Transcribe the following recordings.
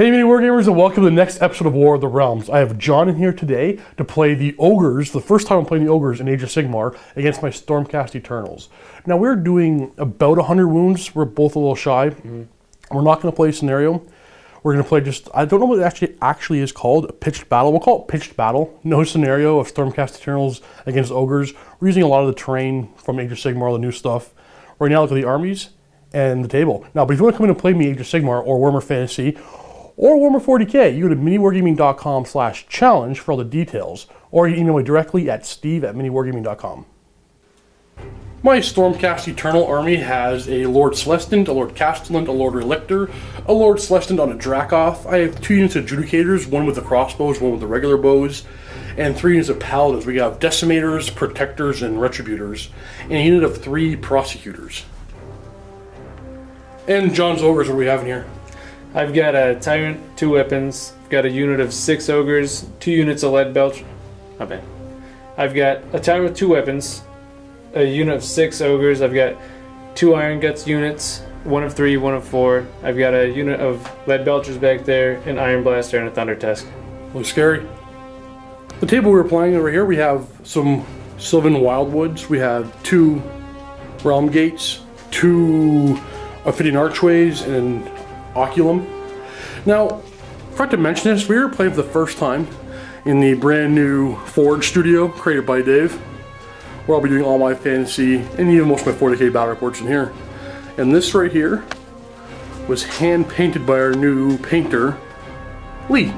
Hey MiniWarGamers, and welcome to the next episode of War of the Realms. I have John in here today to play the Ogres, the first time I'm playing the Ogres in Age of Sigmar, against my Stormcast Eternals. Now we're doing about 100 wounds, we're both a little shy. We're not going to play a scenario. We're going to play just, I don't know what it actually is called, a pitched battle. We'll call it pitched battle. No scenario of Stormcast Eternals against Ogres. We're using a lot of the terrain from Age of Sigmar, the new stuff. Right now look at the armies and the table. Now, but if you want to come in and play me Age of Sigmar or Warhammer Fantasy, or Warhammer 40k, you go to miniwargaming.com/challenge for all the details, or you email me directly at steve@miniwargaming.com. My Stormcast Eternal army has a Lord Celestant, a Lord Castellan, a Lord Relictor, a Lord Celestant on a Dracoth. I have 2 units of Judicators, one with the crossbows, one with the regular bows, and 3 units of Paladins. We have Decimators, Protectors, and Retributors, and a unit of 3 Prosecutors. And John's Ogres, what do we have in here? I've got a Tyrant, 2 weapons. I've got a unit of 6 Ogres, 2 units of Lead Belch. Not bad. I've got a Tyrant with 2 weapons, a unit of 6 Ogres. I've got 2 Iron Guts units, 1 of 3, 1 of 4. I've got a unit of Lead Belchers back there, an Iron Blaster, and a Thunder Tusk. Looks scary. The table we were playing over here, we have some Sylvan Wildwoods. We have 2 Realm Gates, 2 Ophidian Archways, and Oculum. Now, I forgot to mention this, we were playing for the first time in the brand new Forge studio created by Dave, where I'll be doing all my fantasy and even most of my 40k battle reports in here. And this right here was hand painted by our new painter, Lee.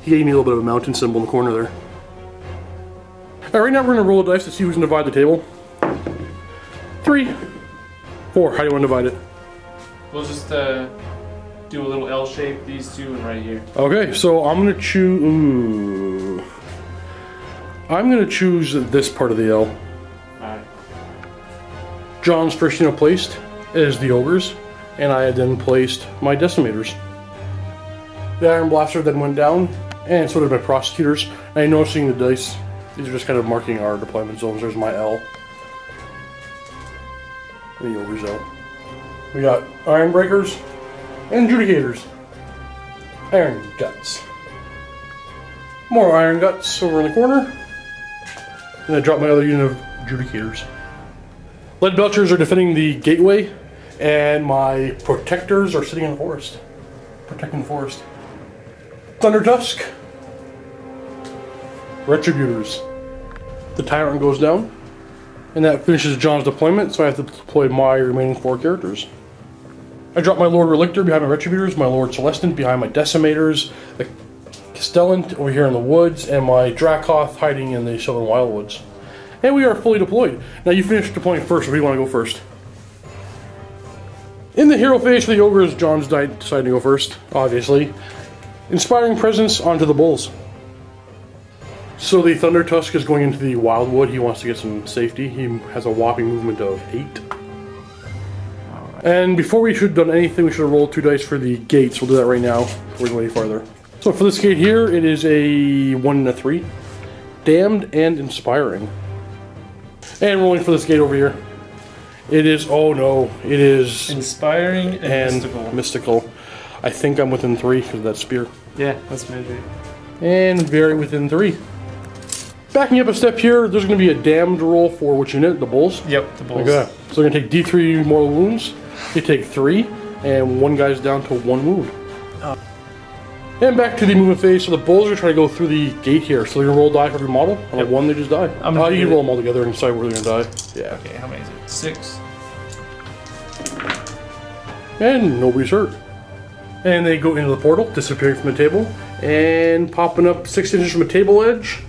He gave me a little bit of a mountain symbol in the corner there. Alright, right now we're going to roll a dice to see who's going to divide the table. 3, 4, how do you want to divide it? We'll just do a little L shape, these 2, and right here. Okay, so I'm gonna choose. I'm gonna choose this part of the L. Alright. John's first unit placed is the Ogres, and I had then placed my Decimators. The Iron Blaster then went down, and so did my Prosecutors. And I'm noticing the dice, these are just kind of marking our deployment zones. There's my L. And the Ogres L. We got Iron Breakers and Judicators. Iron Guts. More Iron Guts over in the corner. And I dropped my other unit of Judicators. Lead Belchers are defending the gateway, and my Protectors are sitting in the forest. Protecting the forest. Thunder Tusk. Retributors. The Tyrant goes down. And that finishes John's deployment, so I have to deploy my remaining 4 characters. I dropped my Lord Relictor behind my Retributors, my Lord Celestant behind my Decimators, the Castellan over here in the woods, and my Dracoth hiding in the Sylvan Wildwoods. And we are fully deployed. Now you finished deploying first, so who do you want to go first? In the hero phase for the Ogres, John's decided to go first, obviously. Inspiring Presence onto the Bulls. So the Thunder Tusk is going into the Wildwood. He wants to get some safety. He has a whopping movement of 8. And before we should have done anything, we should have rolled 2 dice for the gates. We'll do that right now before we go any farther. So for this gate here, it is a 1 and a 3. Damned and Inspiring. And rolling for this gate over here. It is, oh no, it is... Inspiring and Mystical. I think I'm within 3 because of that spear. Yeah, let's measure it. And very within 3. Backing up a step here, there's going to be a damned roll for which unit? The Bulls? Yep, the Bulls. Okay. So they're going to take D3 mortal wounds. You take 3, and 1 guy's down to 1 wound. And back to the movement phase. So the Bulls are trying to go through the gate here. So they're going to roll die for every model. On like 1, they just die. You can roll them all together and decide where they're going to die. Yeah. Okay, how many is it? 6. And nobody's hurt. And they go into the portal, disappearing from the table, and popping up 6 inches from a table edge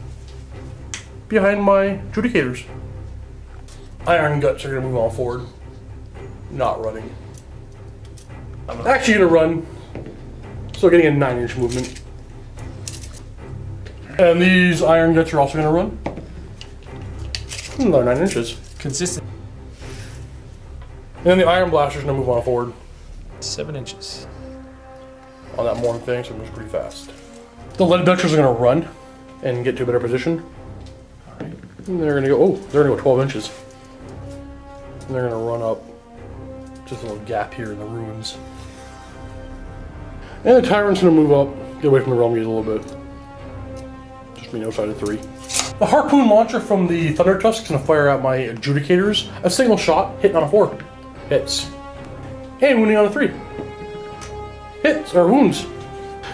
behind my Judicators. Iron Guts are going to move on forward. Not running. I'm actually going to run. So getting a 9-inch movement. And these Iron Guts are also going to run. Another 9 inches. Consistent. And then the Iron Blaster is going to move on forward. 7 inches. On that morning thing, so it moves pretty fast. The Lead Belchers are going to run and get to a better position. Alright. And they're going to go, oh, they're going to go 12 inches. And they're going to run up just a little gap here in the ruins. And the Tyrant's gonna move up, get away from the realm gate a little bit. Just being outside of 3. The Harpoon Launcher from the Thunder Tusk is gonna fire at my Adjudicators. A single shot, hitting on a 4. Hits. And wounding on a 3. Hits, or wounds.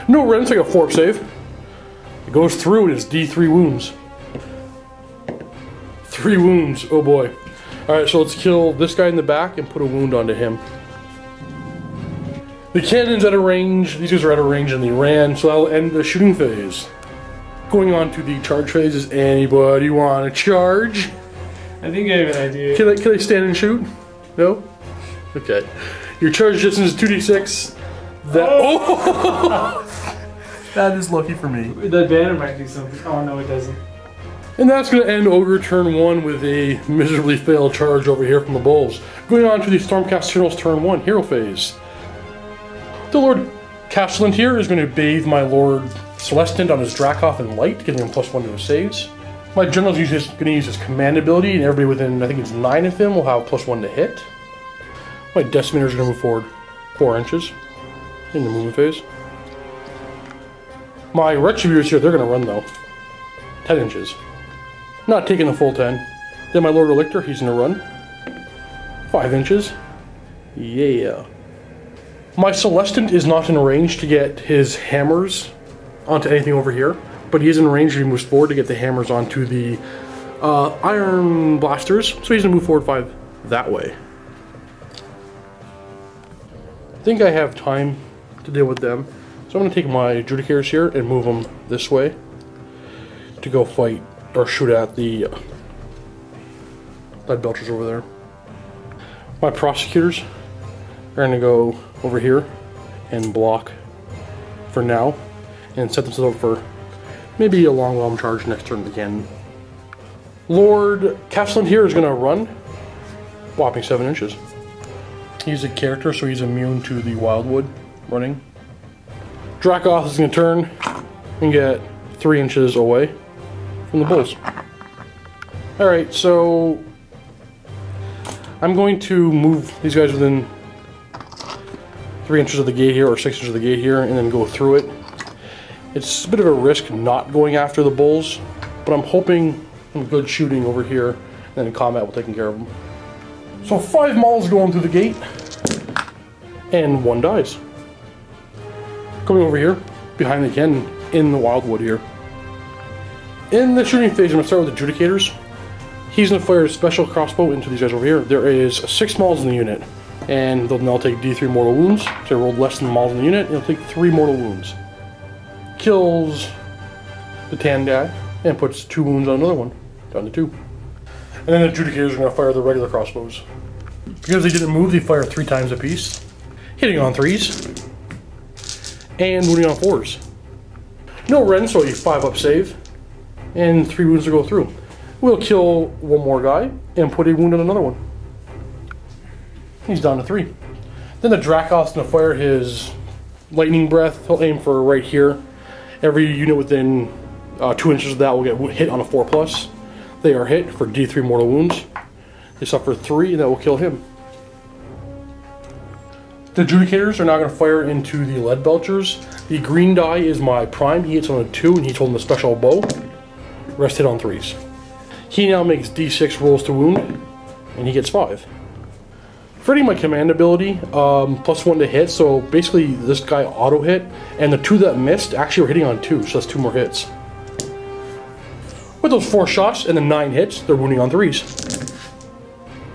No rends, like a 4-up save. It goes through, it is D3 wounds. 3 wounds, oh boy. Alright, so let's kill this guy in the back and put a wound onto him. The cannon's at a range, these guys are at a range and they ran, so that'll end the shooting phase. Going on to the charge phase, does anybody want to charge? I think I have an idea. Can I stand and shoot? No? Okay. Your charge distance is 2d6. That, oh! That is lucky for me. The banner might do something. Oh no, it doesn't. And that's going to end Ogre turn 1 with a miserably failed charge over here from the Bulls. Going on to the Stormcast Eternals turn 1, hero phase. The Lord Castellan here is going to bathe my Lord Celestant on his Dracoth in light, giving him +1 to his saves. My General's going to use his command ability, and everybody within, I think it's 9 of him, will have +1 to hit. My Decimator is going to move forward 4 inches in the movement phase. My Retributors here, they're going to run though. 10 inches. Not taking the full 10. Then my Lord Relictor, he's going to run 5 inches. Yeah. My Celestant is not in range to get his hammers onto anything over here, but he is in range if he moves forward to get the hammers onto the iron blasters, so he's going to move forward 5 that way. I think I have time to deal with them, so I'm going to take my Adjudicators here and move them this way to go fight or shoot at the lead belchers over there. My Prosecutors are going to go over here and block for now and set themselves up for maybe a long realm charge next turn again. Lord Castellan here is going to run whopping 7 inches. He's a character, so he's immune to the Wildwood running. Dracoth is going to turn and get 3 inches away from the Bulls. Alright, so I'm going to move these guys within 3 inches of the gate here, or 6 inches of the gate here, and then go through it. It's a bit of a risk not going after the Bulls, but I'm hoping some good shooting over here, and then in combat we'll take care of them. So 5 mauls going through the gate, and 1 dies. Coming over here, behind the cannon, in the Wildwood here. In the shooting phase, I'm going to start with the Adjudicators. He's going to fire a special crossbow into these guys over here. There is 6 mauls in the unit, and they'll now take D3 mortal wounds. So I rolled less than the mauls in the unit, and it'll take 3 mortal wounds. Kills the tan guy, and puts 2 wounds on another one, down to 2. And then the Adjudicators are going to fire the regular crossbows. Because they didn't move, they fire 3 times apiece, hitting on 3s, and wounding on 4s. No rend, so a 5-up save, and 3 wounds to go through. We'll kill 1 more guy, and put a wound on another one. He's down to 3. Then the Dracoth's going to fire his lightning breath. He'll aim for right here. Every unit within 2 inches of that will get hit on a 4+. They are hit for D3 mortal wounds. They suffer 3, and that will kill him. The Adjudicators are now going to fire into the lead belchers. The green die is my prime. He hits on a 2, and he's holding a special bow. Rest hit on 3s. He now makes D6 rolls to wound, and he gets 5. For hitting my command ability, +1 to hit, so basically this guy auto hit, and the 2 that missed actually were hitting on 2, so that's 2 more hits. With those 4 shots and the 9 hits, they're wounding on 3s.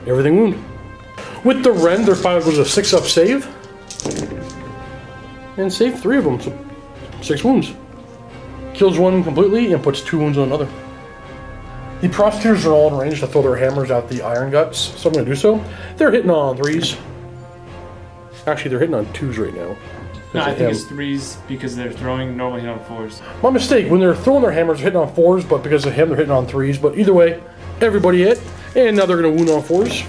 Everything wound. With the rend, their 5 was a 6-up save, and saved 3 of them, so 6 wounds. Kills 1 completely and puts 2 wounds on another. The Prosecutors are all in range to throw their hammers at the Iron Guts, so I'm going to do so. They're hitting on 3s. Actually, they're hitting on 2s right now. No, I think it's 3s because they're throwing normally hit on 4s. My mistake. When they're throwing their hammers, they're hitting on 4s, but because of him, they're hitting on 3s. But either way, everybody hit, and now they're going to wound on 4s.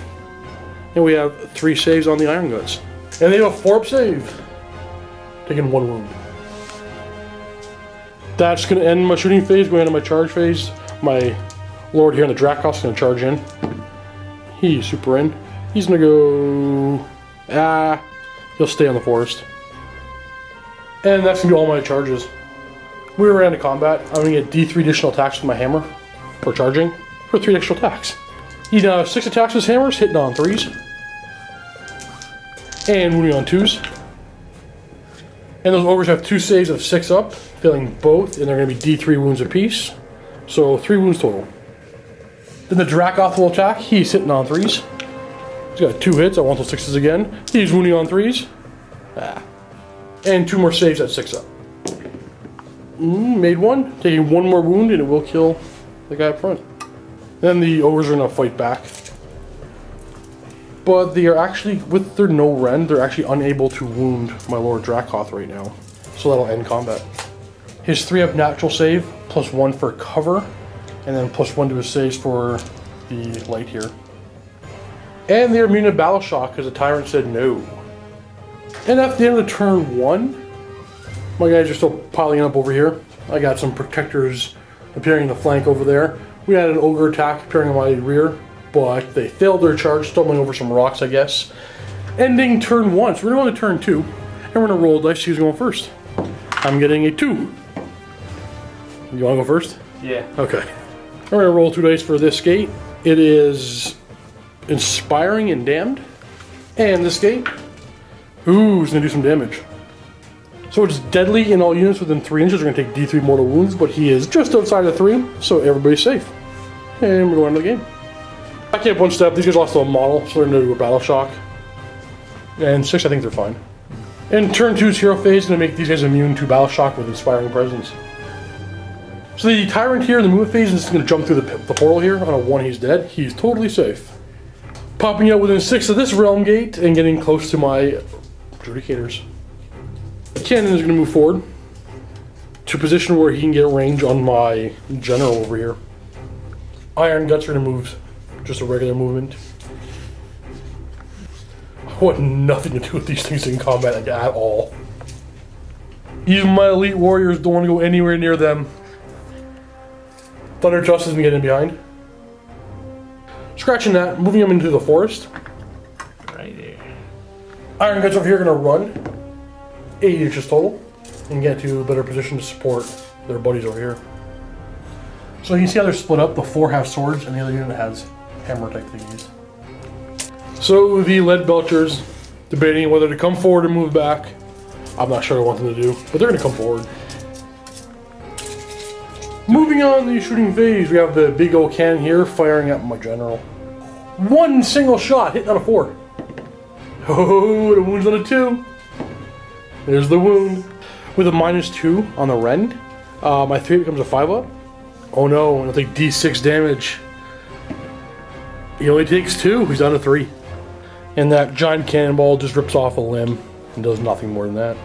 And we have 3 saves on the Iron Guts. And they have a 4-up save. Taking 1 wound. That's going to end my shooting phase, going into my charge phase. My Lord here in the Dracoth's going to charge in. He's super in. He's going to go... he'll stay on the forest. And that's gonna be all my charges. We were into combat. I'm gonna get D3 additional attacks with my hammer for charging for 3 extra attacks. He now has 6 attacks with his hammers, hitting on 3s. And wounding on 2s. And those ogres have 2 saves of 6 up, failing both, and they're gonna be D3 wounds apiece. So 3 wounds total. Then the Dracoth will attack. He's hitting on 3s. He's got 2 hits. I want those 6s again. He's wounding on 3s. And 2 more saves at 6 up. Made 1. Taking 1 more wound and it will kill the guy up front. Then the ogres are going to fight back. But they are actually, with their no rend, they're actually unable to wound my Lord Dracoth right now. So that'll end combat. His 3 up natural save, plus 1 for cover, and then plus 1 to his saves for the light here. And they're immune to battle shock because the tyrant said no. And at the end of the turn 1, my guys are still piling up over here. I got some protectors appearing in the flank over there. We had an ogre attack appearing in my rear, but they failed their charge, stumbling over some rocks, I guess. Ending turn 1. So we're going to turn 2, and we're going to roll dice. See who's going first. I'm getting a 2. You want to go first? Yeah. Okay. We're going to roll 2 dice for this gate. It is inspiring and damned. And this gate, ooh, is going to do some damage. So it's deadly in all units within 3 inches. We're going to take D3 mortal wounds, but he is just outside of 3, so everybody's safe. And we're going to the game. I can't 1 step. These guys lost a model, so they're going to do a battle shock. And 6, I think they're fine. And turn 2's hero phase is going to make these guys immune to battle shock with inspiring presence. So the tyrant here in the movement phase is going to jump through the portal here. On a 1, he's dead. He's totally safe. Popping out within 6 of this realm gate and getting close to my adjudicators. Cannon is going to move forward to a position where he can get range on my general over here. Iron Guts are going to move just a regular movement. I want nothing to do with these things in combat like, at all. Even my elite warriors don't want to go anywhere near them. Thunder Trust isn't getting behind. Scratching that, moving them into the forest. Right there. Iron Guts over here are going to run 8 inches total and get to a better position to support their buddies over here. So you can see how they're split up. The 4 have swords and the other unit has hammer type thingies. So the lead belchers debating whether to come forward or move back. I'm not sure what I want them to do, but they're going to come forward. Moving on to the shooting phase, we have the big old cannon here firing at my general. 1 single shot hitting on a 4. Oh, the wound's on a 2. There's the wound. With a -2 on the rend, my 3 becomes a 5 up. Oh no, it'll take D6 damage. He only takes 2, he's down to 3. And that giant cannonball just rips off a limb and does nothing more than that.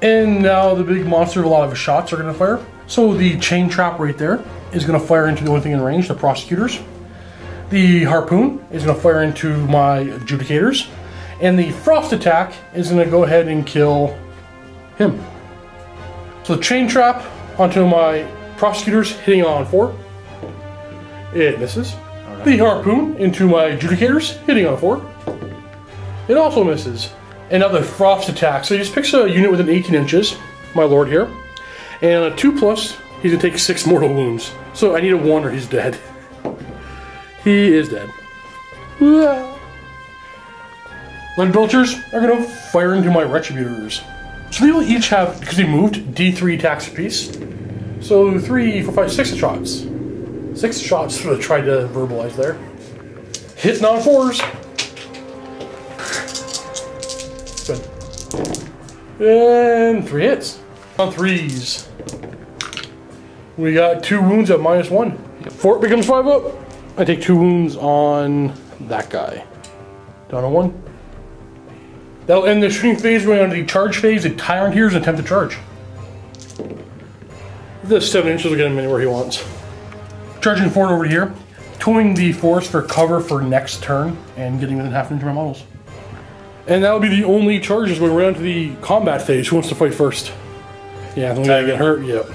And now the big monster, a lot of his shots are going to fire. So the chain trap right there is going to fire into the only thing in range, the prosecutors. The harpoon is going to fire into my adjudicators. And the frost attack is going to go ahead and kill him. So the chain trap onto my prosecutors, hitting on 4. It misses. Right. The harpoon into my adjudicators, hitting on 4. It also misses. And now the frost attack. So he just picks a unit within 18 inches, my lord here. And a 2+, he's going to take 6 mortal wounds. So I need a 1 or he's dead. He is dead. Lead Belchers are going to fire into my Retributors. So they will each have, because they moved, D3 attacks apiece. So 3, 4, 5, 6 shots. 6 shots, sort of tried to verbalize there. Hitting on 4s. Good. And 3 hits. On 3s. We got 2 wounds at -1. 4 becomes 5 up. I take 2 wounds on that guy. Down to 1. That'll end the shooting phase. Going on to the charge phase. The tyrant here is an attempt to charge. The 7 inches will get him anywhere he wants. Charging forward over here, towing the forest for cover for next turn, and getting within half an inch of my models. And that'll be the only charges when we're on to the combat phase. Who wants to fight first? Yeah, the guy get hurt. Yep.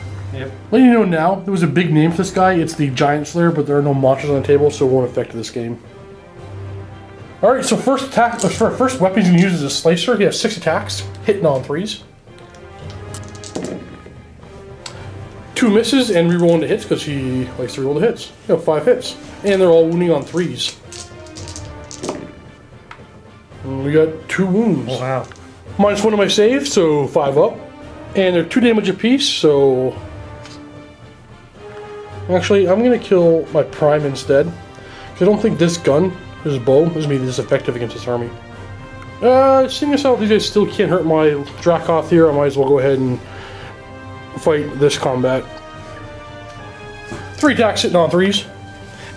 Let you know now, there was a big name for this guy. It's the Giant Slayer, but there are no monsters on the table, so it won't affect this game. Alright, so first weapon he's going to use is a Slicer. He has 6 attacks, hitting on 3s. 2 misses and rerolling the hits because he likes to reroll the hits. 5 hits. And they're all wounding on 3s. And we got 2 wounds. Wow. Minus 1 of my save, so 5 up. And they're 2 damage apiece, so... Actually, I'm going to kill my Prime instead. Because I don't think this gun, this bow, is going to be this effective against this army. Seeing as how these guys still can't hurt my Dracoth here, I might as well go ahead and fight this combat. 3 attacks hitting on 3s,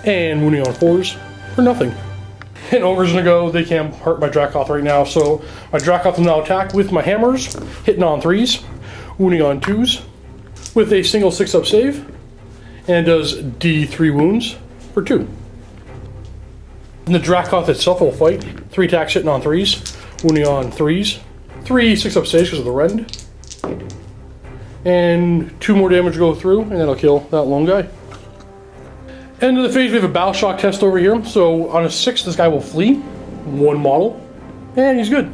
and wounding on 4s for nothing. And Ogre's gonna go, they can't hurt my Dracoth right now, so my Dracoth will now attack with my hammers, hitting on 3s, wounding on 2s, with a single 6-up save, and does D3 wounds for 2. And the Dracoth itself will fight, 3 attacks hitting on 3s, wounding on 3s, 3 6-up saves because of the rend, and 2 more damage go through, and that'll kill that lone guy. End of the phase, we have a battle shock test over here. So on a 6, this guy will flee. 1 model. And he's good.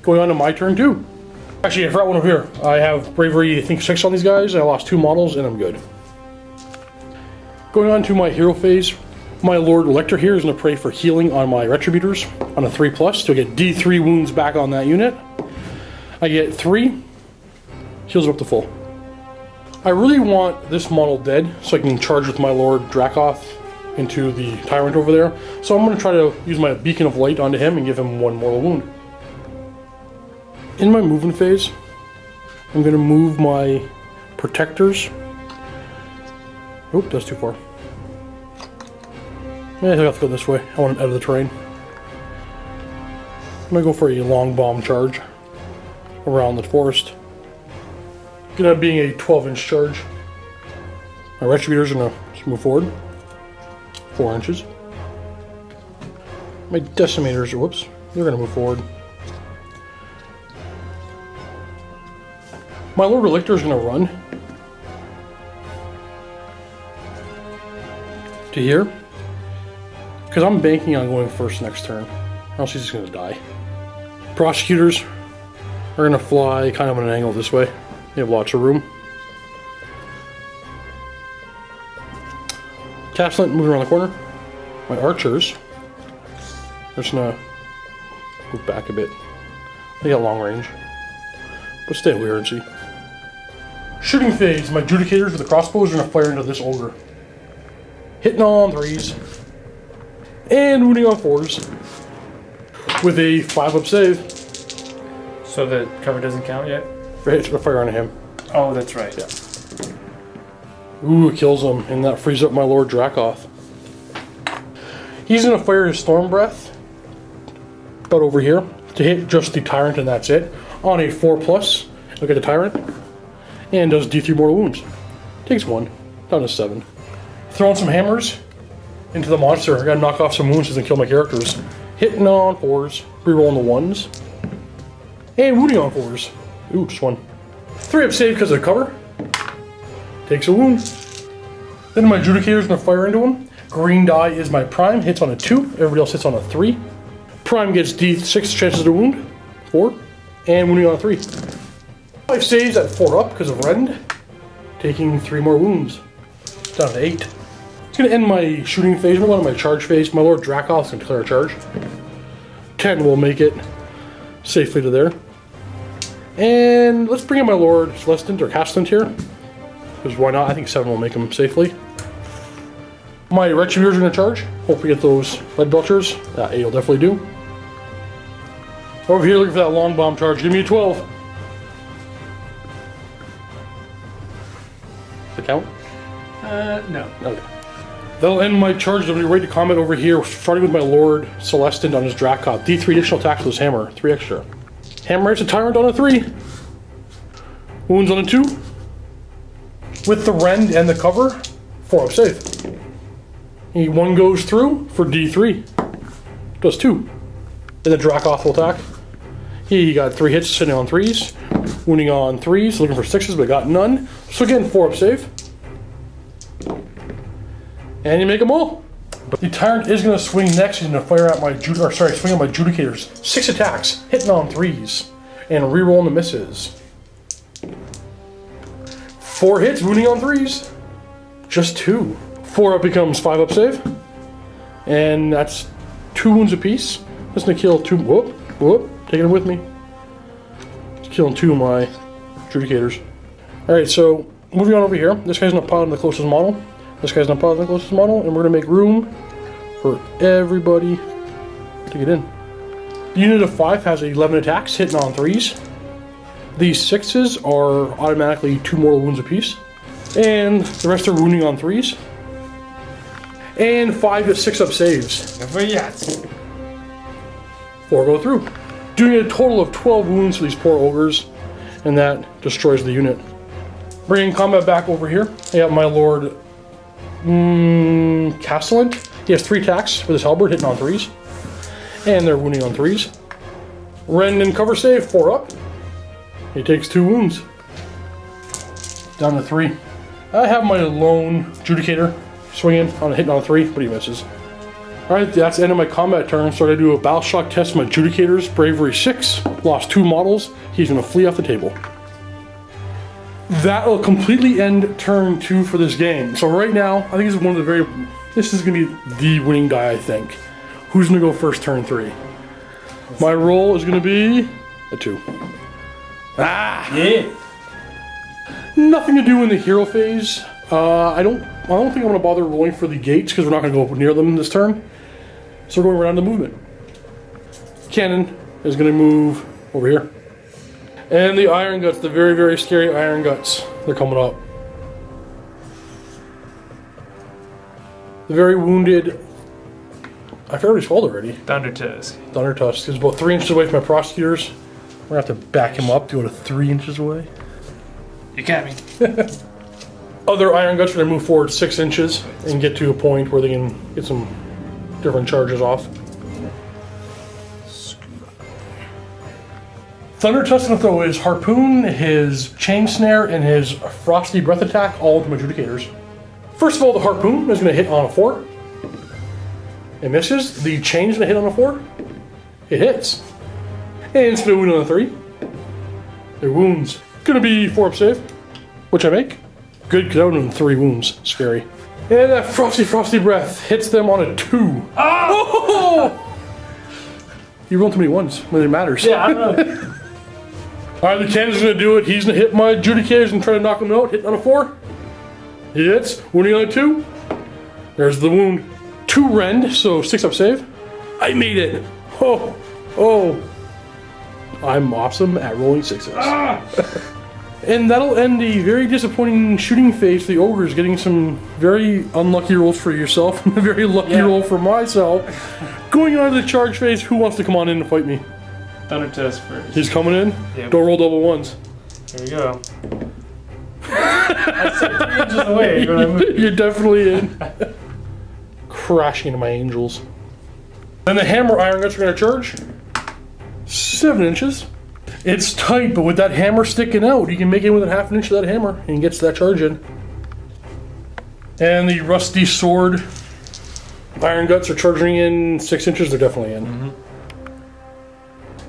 Going on to my turn too. Actually, I forgot one over here. I have bravery, I think 6 on these guys. I lost 2 models and I'm good. Going on to my hero phase. My Lord Elector here is going to pray for healing on my Retributors on a 3+. To get D3 wounds back on that unit. I get 3. Heals up to full. I really want this model dead so I can charge with my Lord Dracoth into the Tyrant over there. So I'm going to try to use my Beacon of Light onto him and give him 1 mortal wound. In my movement phase, I'm going to move my Protectors. Oop, that's too far. I have to go this way. I want him out of the terrain. I'm going to go for a long bomb charge around the forest. Gonna have being a 12-inch charge. My Retributors are gonna just move forward 4 inches. My Decimators, whoops, they're gonna move forward. My Lord Elector is gonna run to here because I'm banking on going first next turn, or else he's just gonna die. Prosecutors are gonna fly kind of at an angle this way. You have lots of room. Castellant moving around the corner. My archers are just gonna move back a bit. They got long range, but stay weird and see. Shooting phase. My Judicators with the crossbows are gonna fire into this Ogre, hitting on 3s and wounding on 4s with a 5-up save. So the cover doesn't count yet? It's gonna fire onto him. Oh, that's right. Yeah. Ooh, it kills him, and that frees up my Lord Dracoth. He's gonna fire his Storm Breath about over here to hit just the Tyrant, and that's it. On a 4+, look at the Tyrant, and does D3 mortal wounds. Takes 1, down to 7. Throwing some hammers into the monster. I gotta knock off some wounds and kill my characters. Hitting on 4s, rerolling the 1s, and wounding on 4s. Ooh, just 1. 3-up save because of the cover. Takes a wound. Then my Judicator is going to fire into him. Green die is my Prime. Hits on a 2. Everybody else hits on a 3. Prime gets D6 chances to wound. 4. And wounding on a 3. 5 saves at 4 up because of rend. Taking 3 more wounds. Down to 8. It's going to end my shooting phase. We're going to my charge phase. My Lord Dracoth is going to declare a charge. 10 will make it safely to there. And let's bring in my Lord Celestant or Castellant here. Because why not? I think 7 will make him safely. My Retributors are going to charge. Hope we get those Lead Belchers. 8 will definitely do. Over here looking for that long bomb charge. Give me a 12. The count? No. Okay. That'll end my charge. I'll be ready to combat over here, starting with my Lord Celestant on his Dracoth. D3 additional attacks with his hammer. 3 extra. Hammer hits a Tyrant on a 3. Wounds on a 2. With the rend and the cover, 4-up save. 1 goes through for D3. Does 2. Then the Dracoth will attack. He got 3 hits sitting on 3s. Wounding on 3s, looking for 6s, but got none. So again, 4-up save. And you make them all. The Tyrant is going to swing next. He's going to fire at my swing at my Judicators. 6 attacks, hitting on 3s, and re-rolling the misses. 4 hits, wounding on 3s. Just 2. 4 up becomes 5 up save. And that's 2 wounds apiece. That's gonna kill 2. Whoop, whoop, taking it with me. It's killing 2 of my Judicators. Alright, so moving on over here. This guy's not piling the closest model. This guy's not piling the closest model. And we're gonna make room for everybody to get in. The unit of 5 has 11 attacks, hitting on 3s. These 6s are automatically 2 mortal wounds apiece. And the rest are wounding on 3s. And 5 to 6 up saves. Never yet. 4 go through. Doing a total of 12 wounds to these poor ogres. And that destroys the unit. Bringing combat back over here. I got my lord Castellant. He has 3 attacks with his halberd, hitting on 3s. And they're wounding on 3s. Rend and cover save, 4 up. He takes 2 wounds. Down to 3. I have my lone Judicator swinging on a hitting on a 3, but he misses. Alright, that's the end of my combat turn, so I'm going to do a battle shock test with my Judicators. Bravery 6, lost 2 models. He's going to flee off the table. That'll completely end turn 2 for this game. So right now, I think this is going to be the winning die, I think. Who's going to go first turn 3? My roll is going to be a 2. Ah! Yeah. Nothing to do in the hero phase. I don't think I'm going to bother rolling for the gates because we're not going to go near them this turn. So we're going around the movement. Cannon is going to move over here. And the Iron Guts, the very, very scary Iron Guts, they're coming up. The very wounded, I forgot what he's called already. Thunder Tusk. Thunder Tusk is about 3 inches away from my prosecutors. We're going to have to back him up to go to 3 inches away. You got me. Other Iron Guts are going to move forward 6 inches and get to a point where they can get some different charges off. Thunder Tusk will throw his Harpoon, his Chain Snare, and his Frosty Breath attack all into my Judicators. First of all, the Harpoon is going to hit on a 4. It misses. The Chain is going to hit on a 4. It hits. And it's going to wound on a 3. Their wounds. Going to be 4 up save, which I make. Good, because I would have done 3 wounds. Scary. And that Frosty Breath hits them on a 2. Oh! You rolled too many ones when it matters. Yeah, I don't know. Alright, the cannon's going to do it. He's going to hit my Judicators and try to knock them out. Hit on a 4. He hits. Wounding on a 2. There's the wound. 2 rend, so 6 up save. I made it. Oh. Oh. I'm awesome at rolling 6s. And that'll end a very disappointing shooting phase for the Ogres, getting some very unlucky rolls for yourself and a very lucky roll for myself. Going on to the charge phase, who wants to come on in and fight me? Thunder Tusk first. He's coming in? Yep. Don't roll double ones. Here we go. I said 3 inches away when I moved. You're definitely in. Crashing into my angels. Then the hammer Iron Guts are going to charge. 7 inches. It's tight, but with that hammer sticking out, you can make it within half an inch of that hammer, and he gets that charge in. And the rusty sword Iron Guts are charging in 6 inches. They're definitely in. Mm-hmm.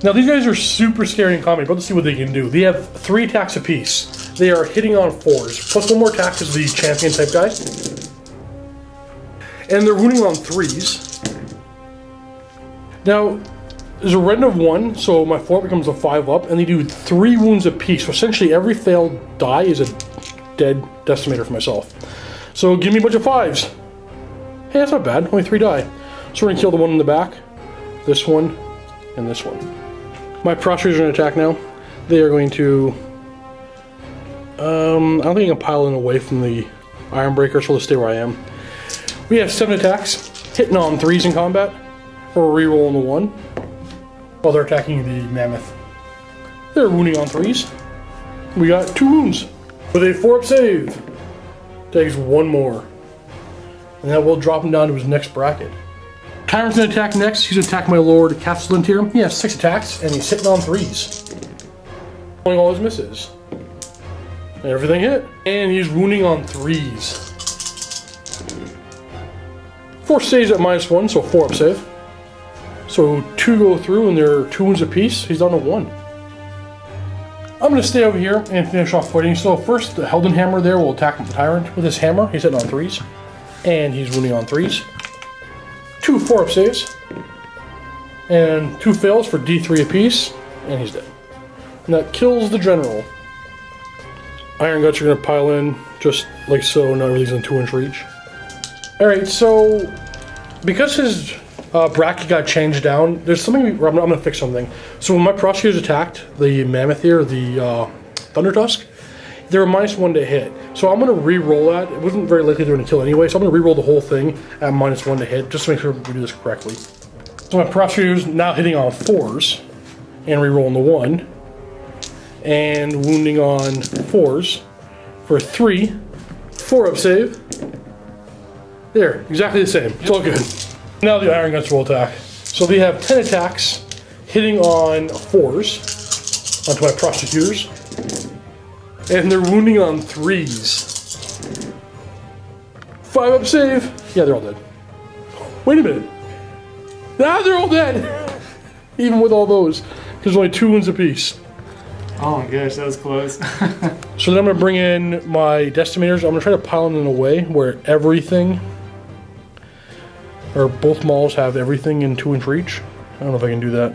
Now these guys are super scary in combat. About to see what they can do. They have 3 attacks apiece. They are hitting on 4s. Plus 1 more attack is the champion type guy. And they're wounding on 3s. Now, there's a rend of 1, so my 4 becomes a 5 up, and they do 3 wounds apiece. So essentially every failed die is a dead decimator for myself. So give me a bunch of 5s. Hey, that's not bad. Only 3 die. So we're going to kill the one in the back, this one, and this one. My prosecutors are going to attack now. They are going to... I don't think I can pile in away from the Iron Breaker, so let's stay where I am. We have 7 attacks, hitting on 3s in combat. Or re-rolling the 1. While they're attacking the Mammoth. They're wounding on 3s. We got 2 wounds. With a 4 up save. Takes 1 more. And that will drop him down to his next bracket. Tyrant's going to attack next. He's going to attack my Lord Castellant here. He has 6 attacks, and he's hitting on 3s. Rolling all his misses. And everything hit. And he's wounding on 3s. 4 saves at -1, so 4 up save. So 2 go through, and they're 2 wounds apiece. He's down to 1. I'm going to stay over here and finish off fighting. So first, the Helden Hammer there will attack the Tyrant with his hammer. He's hitting on 3s. And he's wounding on 3s. 2 4-up saves. And 2 fails for D3 apiece. And he's dead. And that kills the General. Iron Guts are going to pile in just like so. Now everything's in 2-inch reach. Alright, so because his bracket got changed down, there's something I'm going to fix something. So when my prosecutors attacked the Mammoth here, the Thunder Tusk, they were -1 to hit. So I'm going to re-roll that. It wasn't very likely they were going to kill anyway, so I'm going to re-roll the whole thing at -1 to hit, just to make sure we do this correctly. So my prosecutors now hitting on 4s, and re-rolling the 1, and wounding on 4s for 3, 4-up save. There, exactly the same. It's all good. Now the Iron Guts will attack. So they have 10 attacks, hitting on 4s onto my prosecutors. And they're wounding on 3s. 5-up save. Yeah, they're all dead. Wait a minute. Now they're all dead. Even with all those. There's only 2 wounds apiece. Oh my gosh, that was close. So then I'm going to bring in my Decimators. I'm going to try to pile them in a way where everything, or both mauls have everything in 2-inch reach. I don't know if I can do that.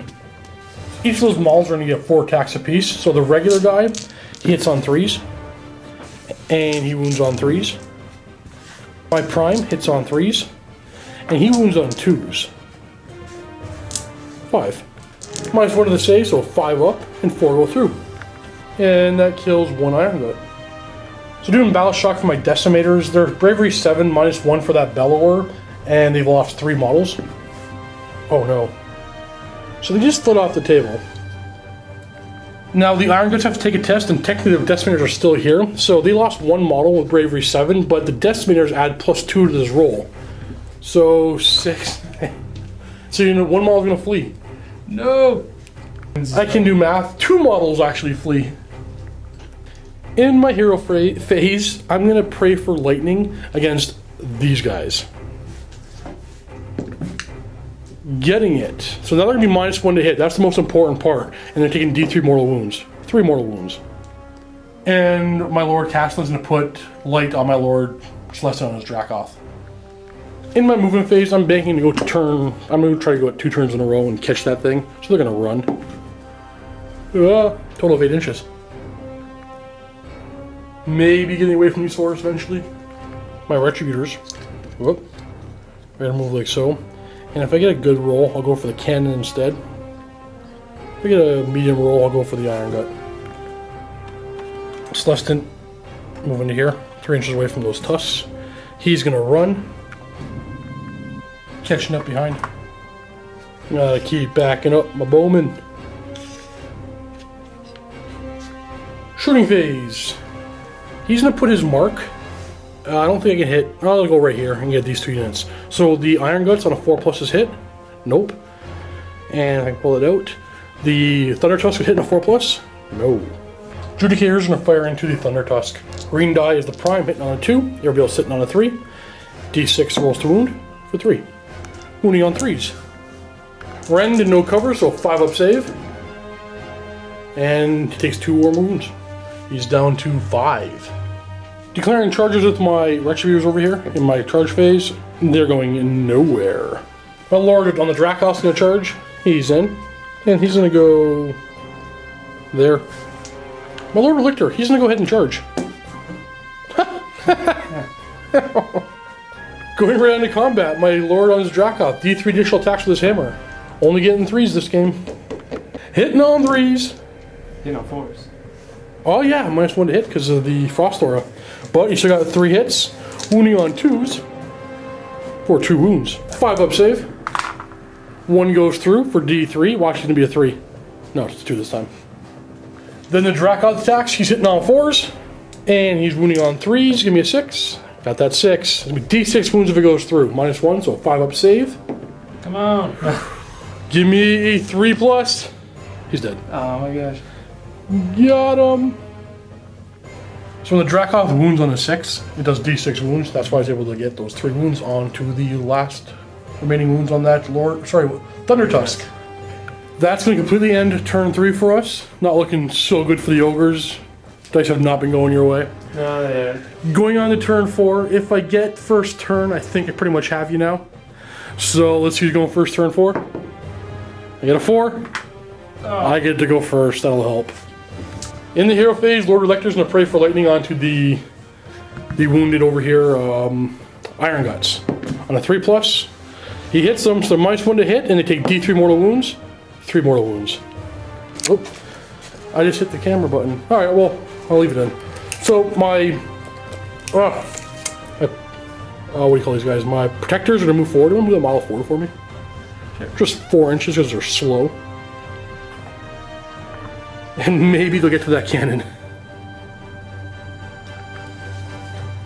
Each of those mauls are going to get 4 attacks apiece. So the regular guy, he hits on 3s. And he wounds on 3s. My Prime hits on 3s. And he wounds on 2s. 5. -1 to the save, so 5 up and 4 go through. And that kills 1 Iron Gut. So doing Battle Shock for my Decimators, they're Bravery 7, -1 for that Bellower, and they've lost 3 models. Oh no. So they just slid off the table. Now the Iron Guts have to take a test, and technically the Decimators are still here. So they lost 1 model with Bravery 7, but the Decimators add +2 to this roll. So 6. So you know, 1 model is going to flee. No! I can do math. 2 models actually flee. In my hero phase, I'm going to pray for lightning against these guys. Getting it. So now they're going to be -1 to hit. That's the most important part. And they're taking D3 mortal wounds. 3 mortal wounds. And my Lord Castellan's going to put light on my Lord Celestin on his Dracoth. In my movement phase, I'm banking to go to turn. I'm going to try to go at 2 turns in a row and catch that thing. So they're going to run. Total of 8 inches. Maybe getting away from these swords eventually. My Retributors. Whoop. I'm going to move like so. And if I get a good roll, I'll go for the cannon instead. If I get a medium roll, I'll go for the Iron Gut. Celestin, moving to here. 3 inches away from those tusks. He's going to run. Catching up behind. Gotta keep backing up my bowman. Shooting phase. He's gonna put his mark. I don't think I can hit. I'll go right here and get these 2 units. So the Iron Guts on a 4+ is hit. Nope. And I can pull it out. The Thunder Tusk is hitting a 4+. No. Judicator's gonna fire into the Thunder Tusk. Green die is the Prime hitting on a 2. Everybody else sitting on a 3. D6 rolls to wound for 3. Wounding on 3s. Ren did no cover, so 5-up save. And he takes 2 more wounds. He's down to 5. Declaring charges with my Retributors over here in my charge phase. They're going nowhere. My Lord on the Dracoth's going to charge. He's in. And he's going to go there. My Lord Lictor, he's going to go ahead and charge. Going right into combat, my Lord on his Dracoth. D3 additional attacks with his hammer. Only getting 3s this game. Hitting on 3s. Hitting on 4s. Oh yeah, -1 to hit because of the Frost Aura. But you still got 3 hits. Wounding on 2s. For 2 wounds. 5-up save. 1 goes through for D3. Watch, it's going to be a 3. No, it's 2 this time. Then the Dracoth attacks. He's hitting on 4s. And he's wounding on 3s. Give me a 6. Got that 6. It's going to be D6 wounds if it goes through. -1, so 5-up save. Come on. Give me a 3+. He's dead. Oh my gosh. Got him. So when the Dracoth wounds on a 6, it does D6 wounds. That's why I was able to get those 3 wounds onto the last remaining wounds on that Lord. Sorry, Thunder Tusk. That's going to completely end turn 3 for us. Not looking so good for the Ogres. Dice have not been going your way. Oh, yeah. Going on to turn 4. If I get first turn, I think I pretty much have you now. So let's see who's going first turn 4. I get a 4. Oh. I get to go first. That'll help. In the hero phase, Lord Elector's going to pray for lightning onto the wounded over here, Iron Guts. On a 3+, he hits them, so -1 to hit, and they take D3 mortal wounds. 3 mortal wounds. Oh, I just hit the camera button. Alright, well, I'll leave it in. So my, what do you call these guys? My protectors are going to move forward. I'm going to do a mile forward for me. Sure. Just 4 inches because they're slow. And maybe they'll get to that cannon.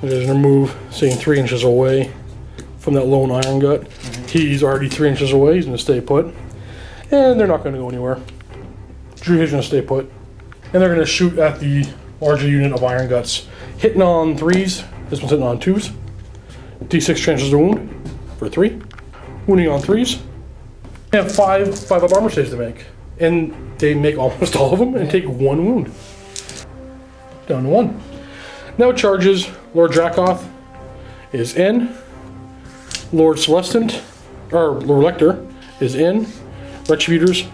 They're going to move, saying 3 inches away from that lone Iron Gut. He's already 3 inches away. He's going to stay put. And they're not going to go anywhere. Druid's going to stay put. And they're going to shoot at the larger unit of Iron Guts. Hitting on 3s. This one's hitting on 2s. D6 chances to wound for 3. Wounding on 3s. They have 5 up armor saves to make. And they make almost all of them and take 1 wound. Down to 1. Now it charges. Lord Dracoth is in. Lord Celestant, or Lord Elector, is in. Retributors,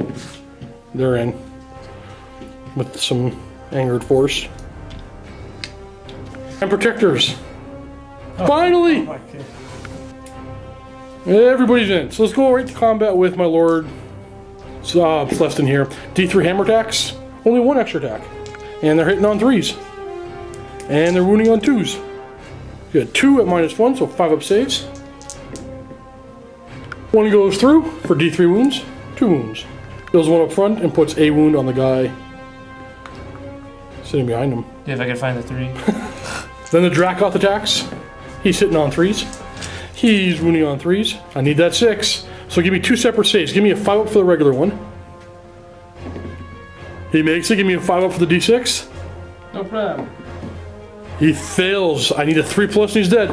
they're in. With some angered force. And Protectors. Oh, finally! Everybody's in. So let's go right to combat with my Lord Celestant here. D3 hammer attacks, only 1 extra attack. And they're hitting on 3s. And they're wounding on 2s. You got 2 at -1, so 5 up saves. 1 goes through for D3 wounds, 2 wounds. Goes 1 up front and puts a wound on the guy sitting behind him. Yeah, if I can find the 3. Then the Dracoth attacks. He's hitting on 3s. He's wounding on 3s. I need that 6. So give me 2 separate saves. Give me a 5 up for the regular one. He makes it. Give me a 5 up for the D6. No problem. He fails. I need a 3+ and he's dead.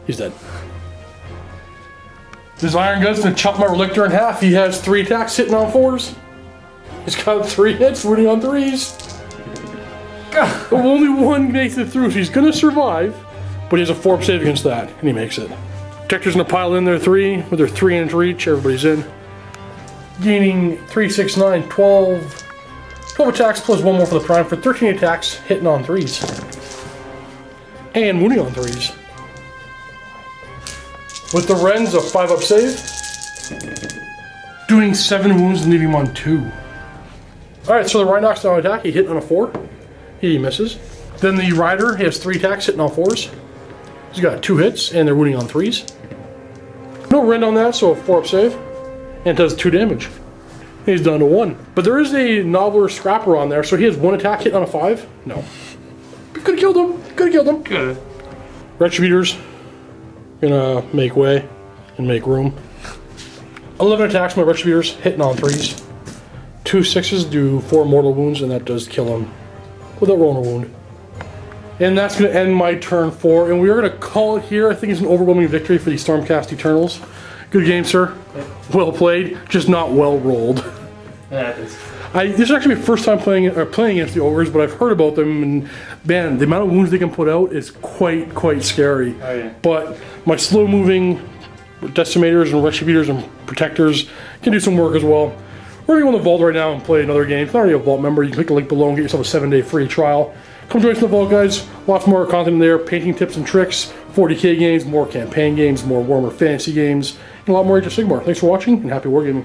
He's dead. This Iron Gut's gonna chop my Relictor in half. He has 3 attacks hitting on 4s. He's got 3 hits, wounding on 3s. Only 1 makes it through, so he's gonna survive. But he has a 4 save against that, and he makes it. Protector's gonna pile in their 3 with their 3-inch reach. Everybody's in. Gaining 3, 6, 9, 12. 12 attacks plus 1 more for the prime for 13 attacks hitting on 3s. And wounding on 3s. With the Wrens, a 5 up save. Doing 7 wounds and leaving him on 2. Alright, so the Rhinox now attack. He hit on a 4. He misses. Then the Rider, he has 3 attacks hitting on 4s. He's got 2 hits and they're wounding on 3s. No rend on that, so a 4 up save. And it does 2 damage. He's down to 1. But there is a Nobbler Scrapper on there, so he has 1 attack hit on a 5. No. Could have killed him. Could have killed him. Good. Retributors. Gonna make way and make room. 11 attacks, my Retributors hitting on 3s. 2 6s do 4 mortal wounds, and that does kill him without rolling a wound. And that's gonna end my turn 4, and we are gonna call it here. I think it's an overwhelming victory for the Stormcast Eternals. Good game, sir. Well played, just not well rolled. Yeah, it is. This is actually my first time playing against the Ogres, but I've heard about them, and man, the amount of wounds they can put out is quite scary. Oh, yeah. But my slow-moving Decimators and Retributors and Protectors can do some work as well. We're going to go in the Vault right now and play another game. If you're not already a Vault member, you can click the link below and get yourself a 7-day free trial. Come join us in the Vault, guys. Lots more content in there, painting tips and tricks, 40k games, more campaign games, more Warhammer Fantasy games, and a lot more Age of Sigmar. Thanks for watching, and happy wargaming.